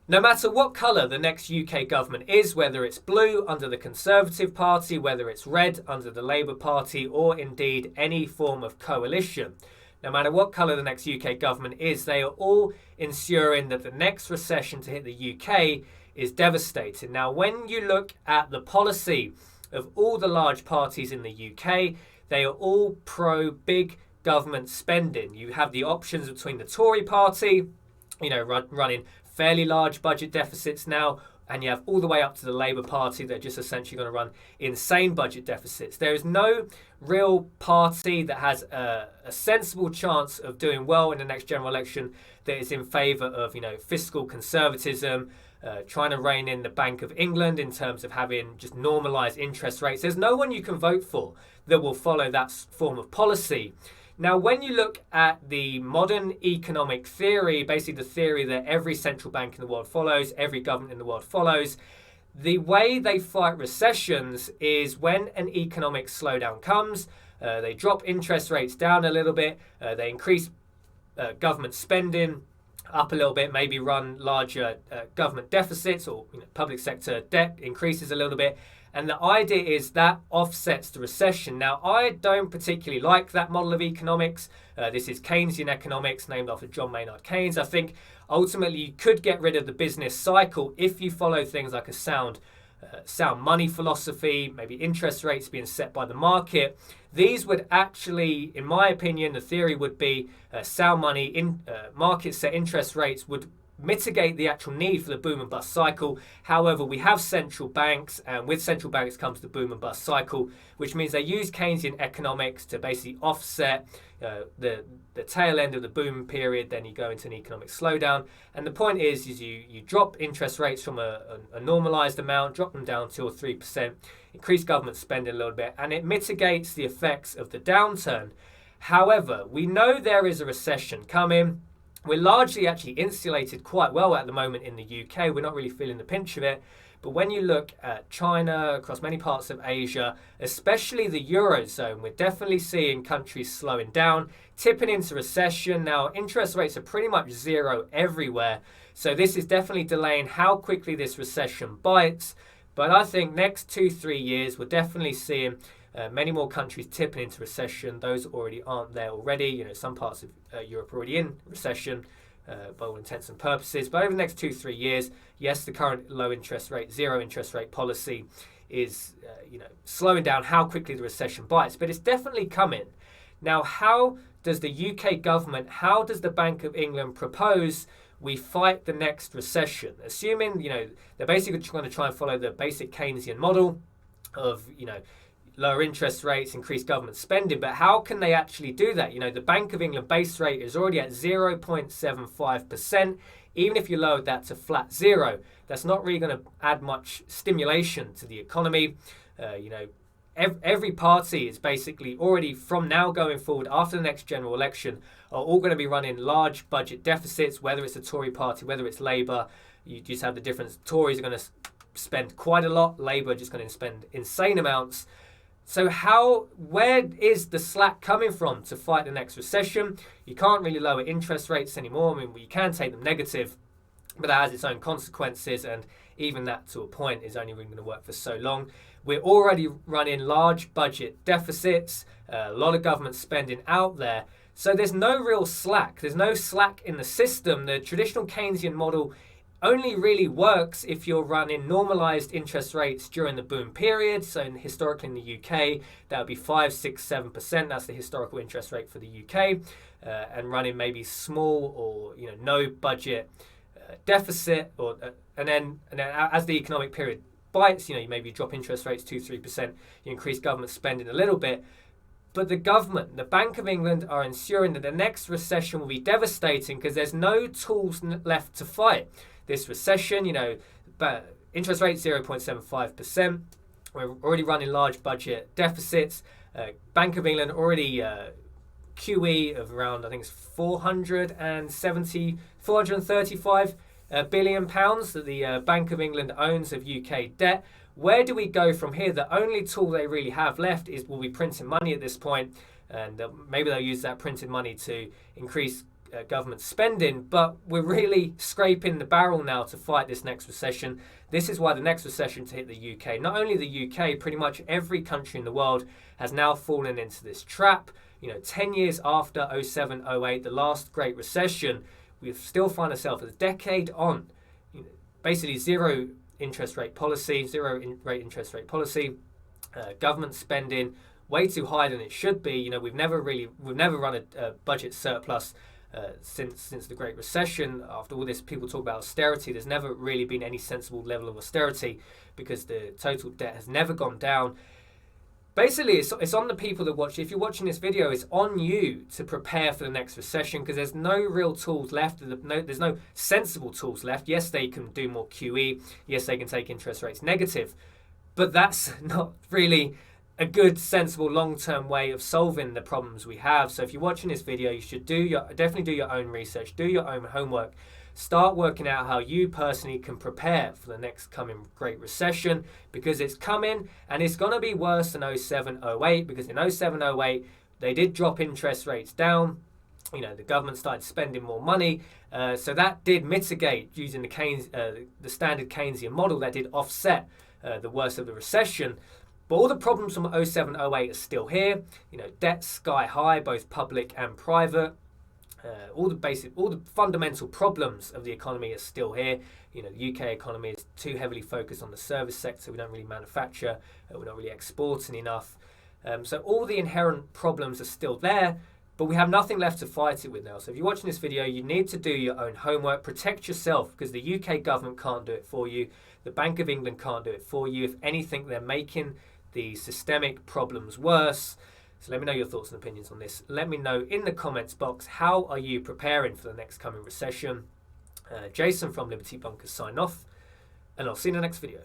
No matter what colour the next UK government is, whether it's blue under the Conservative Party, whether it's red under the Labour Party, or indeed any form of coalition, no matter what colour the next UK government is, they are all ensuring that the next recession to hit the UK is devastating. Now, when you look at the policy of all the large parties in the UK, they are all pro-big government spending. You have the options between the Tory party, running fairly large budget deficits now, and you have all the way up to the Labour Party. They're just essentially going to run insane budget deficits. There is no real party that has a sensible chance of doing well in the next general election that is in favour of, fiscal conservatism, trying to rein in the Bank of England in terms of having just normalised interest rates. There's no one you can vote for that will follow that form of policy. Now, when you look at the modern economic theory, basically the theory that every central bank in the world follows, every government in the world follows, the way they fight recessions is when an economic slowdown comes, they drop interest rates down a little bit, they increase government spending up a little bit, maybe run larger government deficits, or public sector debt increases a little bit. And the idea is that offsets the recession. Now, I don't particularly like that model of economics. This is Keynesian economics, named after John Maynard Keynes. I think ultimately you could get rid of the business cycle if you follow things like a sound money philosophy, maybe interest rates being set by the market. These would actually, in my opinion, the theory would be sound money, market set interest rates would mitigate the actual need for the boom and bust cycle. However, we have central banks, and with central banks comes the boom and bust cycle, which means they use Keynesian economics to basically offset the tail end of the boom period. Then you go into an economic slowdown, and the point is you drop interest rates from a normalized amount, drop them down 2 or 3%, increase government spending a little bit, and it mitigates the effects of the downturn. However, we know there is a recession coming. We're largely actually insulated quite well at the moment in the UK. We're not really feeling the pinch of it. But when you look at China, across many parts of Asia, especially the Eurozone, we're definitely seeing countries slowing down, tipping into recession. Now, interest rates are pretty much zero everywhere. So this is definitely delaying how quickly this recession bites. But I think next 2-3 years, we're definitely seeing many more countries tipping into recession. Those already aren't there already. Some parts of Europe are already in recession by all intents and purposes. But over the next 2-3 years, yes, the current low interest rate, zero interest rate policy is slowing down how quickly the recession bites. But it's definitely coming. Now, how does the UK government, how does the Bank of England propose we fight the next recession? Assuming, they're basically going to try and follow the basic Keynesian model of, lower interest rates, increased government spending. But how can they actually do that? The Bank of England base rate is already at 0.75%. Even if you lowered that to flat zero, that's not really going to add much stimulation to the economy. Every party is basically already, from now going forward, after the next general election, are all going to be running large budget deficits, whether it's the Tory party, whether it's Labour. You just have the difference. Tories are going to spend quite a lot. Labour are just going to spend insane amounts. So where is the slack coming from to fight the next recession? You can't really lower interest rates anymore. I mean, you can take them negative, but that has its own consequences, and even that to a point is only really going to work for so long. We're already running large budget deficits, a lot of government spending out there. So there's no real slack. There's no slack in the system. The traditional Keynesian model only really works if you're running normalized interest rates during the boom period. So historically in the UK, that would be 5, 6, 7%. That's the historical interest rate for the UK. And running maybe small or no budget deficit, and then as the economic period bites, you maybe drop interest rates 2-3%, you increase government spending a little bit. But the government, the Bank of England, are ensuring that the next recession will be devastating because there's no tools left to fight this recession. But interest rate 0.75%. We're already running large budget deficits. Bank of England already QE of around, I think it's 435 billion pounds that the Bank of England owns of UK debt. Where do we go from here? The only tool they really have left will be printing money at this point, and maybe they'll use that printed money to increase government spending, but we're really scraping the barrel now to fight this next recession. This is why the next recession to hit the UK, not only the UK, pretty much every country in the world has now fallen into this trap. 10 years after 07, 08, the last Great Recession, we still find ourselves a decade on. Basically zero rate interest rate policy, government spending way too high than it should be. We've never run a budget surplus since the Great Recession. After all this, people talk about austerity. There's never really been any sensible level of austerity because the total debt has never gone down. Basically, it's on the people that watch. If you're watching this video, it's on you to prepare for the next recession because there's no real tools left. There's no sensible tools left. Yes, they can do more QE. Yes, they can take interest rates negative. But that's not really a good, sensible, long-term way of solving the problems we have. So if you're watching this video, you should definitely do your own research, do your own homework. Start working out how you personally can prepare for the next coming Great Recession because it's coming and it's going to be worse than 07, 08 because in 07, 08 they did drop interest rates down. The government started spending more money. So that did mitigate using the standard Keynesian model that did offset the worst of the recession. But all the problems from 07, 08 are still here. Debt sky high, both public and private. All the fundamental problems of the economy are still here. The UK economy is too heavily focused on the service sector. We don't really manufacture. We're not really exporting enough. So all the inherent problems are still there, but we have nothing left to fight it with now. So if you're watching this video, you need to do your own homework. Protect yourself because the UK government can't do it for you. The Bank of England can't do it for you. If anything, they're making the systemic problems worse. So let me know your thoughts and opinions on this. Let me know in the comments box, how are you preparing for the next coming recession? Jason from Liberty Bunkers sign off, and I'll see you in the next video.